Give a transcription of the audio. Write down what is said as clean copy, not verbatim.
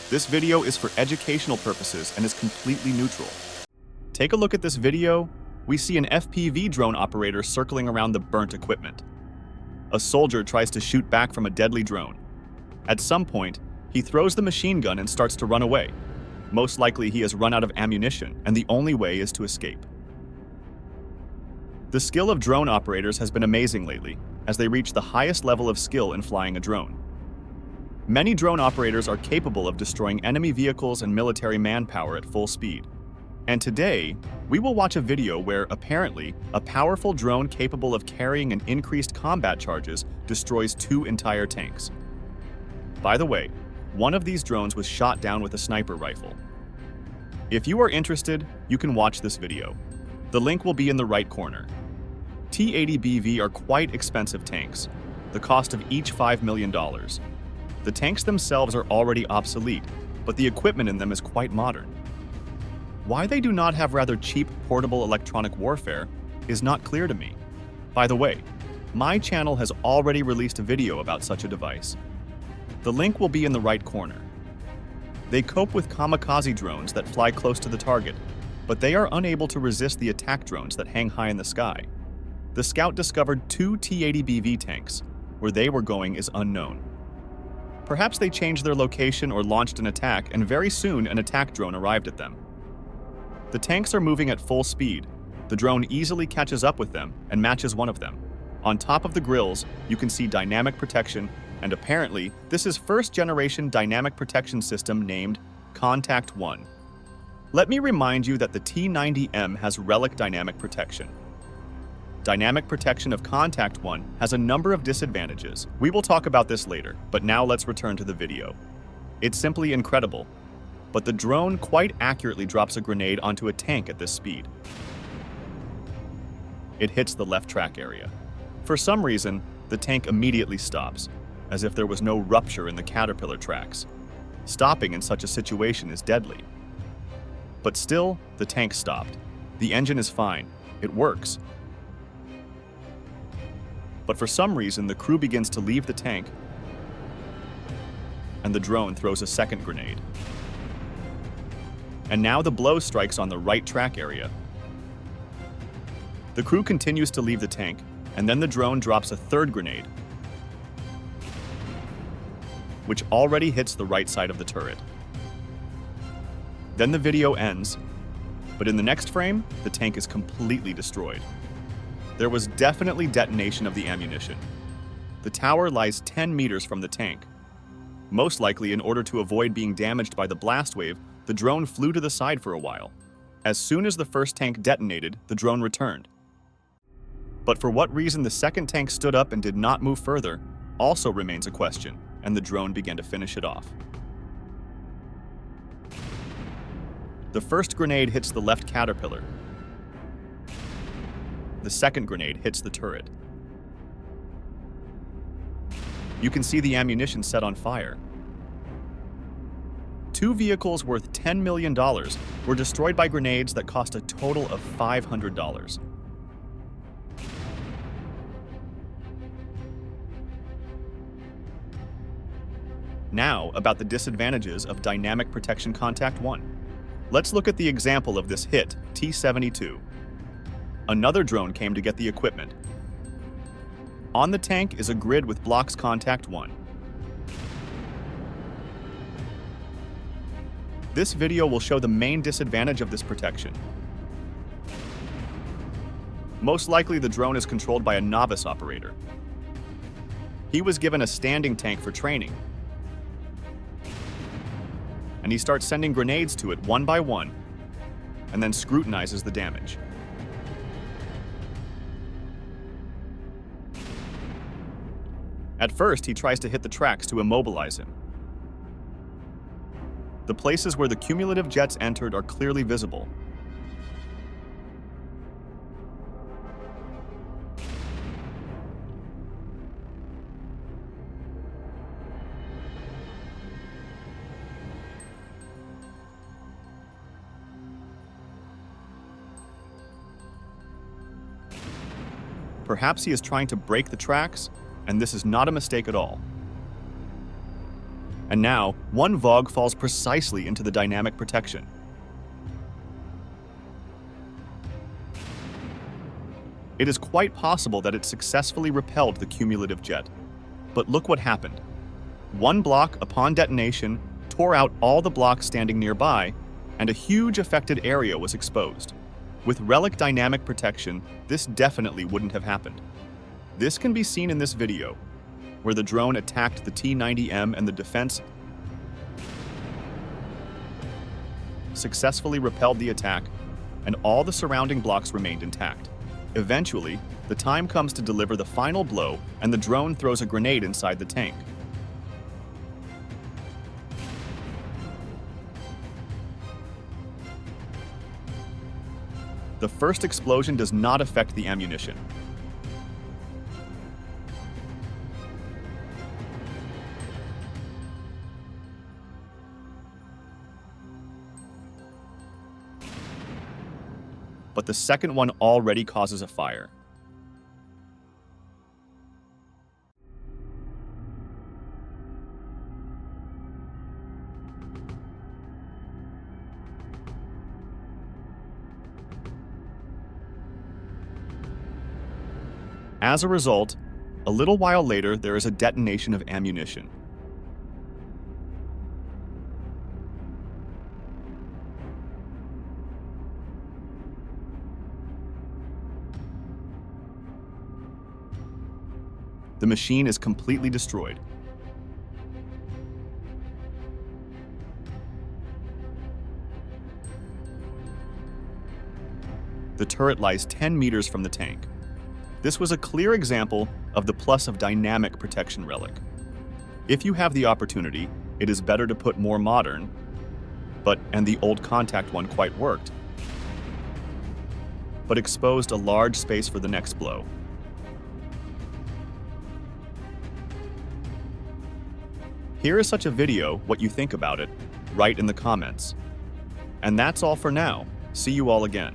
This video is for educational purposes and is completely neutral. Take a look at this video. We see an FPV drone operator circling around the burnt equipment. A soldier tries to shoot back from a deadly drone. At some point, he throws the machine gun and starts to run away. Most likely he has run out of ammunition, and the only way is to escape. The skill of drone operators has been amazing lately, as they reach the highest level of skill in flying a drone. Many drone operators are capable of destroying enemy vehicles and military manpower at full speed. And today, we will watch a video where, apparently, a powerful drone capable of carrying an increased combat charges destroys 2 entire tanks. By the way, one of these drones was shot down with a sniper rifle. If you are interested, you can watch this video. The link will be in the right corner. T-80BV are quite expensive tanks, the cost of each $5 million. The tanks themselves are already obsolete, but the equipment in them is quite modern. Why they do not have rather cheap portable electronic warfare is not clear to me. By the way, my channel has already released a video about such a device. The link will be in the right corner. They cope with kamikaze drones that fly close to the target, but they are unable to resist the attack drones that hang high in the sky. The scout discovered 2 T-80BV tanks. Where they were going is unknown. Perhaps they changed their location or launched an attack, and very soon an attack drone arrived at them. The tanks are moving at full speed. The drone easily catches up with them and matches one of them. On top of the grills, you can see dynamic protection, and apparently, this is first-generation dynamic protection system named Kontakt 1. Let me remind you that the T-90M has relic dynamic protection. Dynamic protection of Kontakt 1 has a number of disadvantages. We will talk about this later, but now let's return to the video. It's simply incredible. But the drone quite accurately drops a grenade onto a tank at this speed. It hits the left track area. For some reason, the tank immediately stops, as if there was no rupture in the caterpillar tracks. Stopping in such a situation is deadly. But still, the tank stopped. The engine is fine. It works. But for some reason, the crew begins to leave the tank, and the drone throws a second grenade. And now the blow strikes on the right track area. The crew continues to leave the tank, and then the drone drops a third grenade, which already hits the right side of the turret. Then the video ends, but in the next frame, the tank is completely destroyed. There was definitely detonation of the ammunition. The tower lies 10 meters from the tank. Most likely, in order to avoid being damaged by the blast wave, the drone flew to the side for a while. As soon as the first tank detonated, the drone returned. But for what reason the second tank stood up and did not move further also remains a question, and the drone began to finish it off. The first grenade hits the left caterpillar. The second grenade hits the turret. You can see the ammunition set on fire. 2 vehicles worth $10 million were destroyed by grenades that cost a total of $500. Now, about the disadvantages of Dynamic Protection Kontakt 1. Let's look at the example of this hit, T-72. Another drone came to get the equipment. On the tank is a grid with blocks Kontakt 1. This video will show the main disadvantage of this protection. Most likely the drone is controlled by a novice operator. He was given a standing tank for training, and he starts sending grenades to it one by one, and then scrutinizes the damage. At first, he tries to hit the tracks to immobilize him. The places where the cumulative jets entered are clearly visible. Perhaps he is trying to break the tracks, and this is not a mistake at all. And now, one VOG falls precisely into the dynamic protection. It is quite possible that it successfully repelled the cumulative jet. But look what happened. One block, upon detonation, tore out all the blocks standing nearby, and a huge affected area was exposed. With relic dynamic protection, this definitely wouldn't have happened. This can be seen in this video, where the drone attacked the T-90M and the defense successfully repelled the attack, and all the surrounding blocks remained intact. Eventually, the time comes to deliver the final blow, and the drone throws a grenade inside the tank. The first explosion does not affect the ammunition. But the second one already causes a fire. As a result, a little while later, there is a detonation of ammunition. The machine is completely destroyed. The turret lies 10 meters from the tank. This was a clear example of the plus of dynamic protection relic. If you have the opportunity, it is better to put more modern, and the old Kontakt one quite worked, but exposed a large space for the next blow. Here is such a video. What you think about it, write in the comments. And that's all for now. See you all again.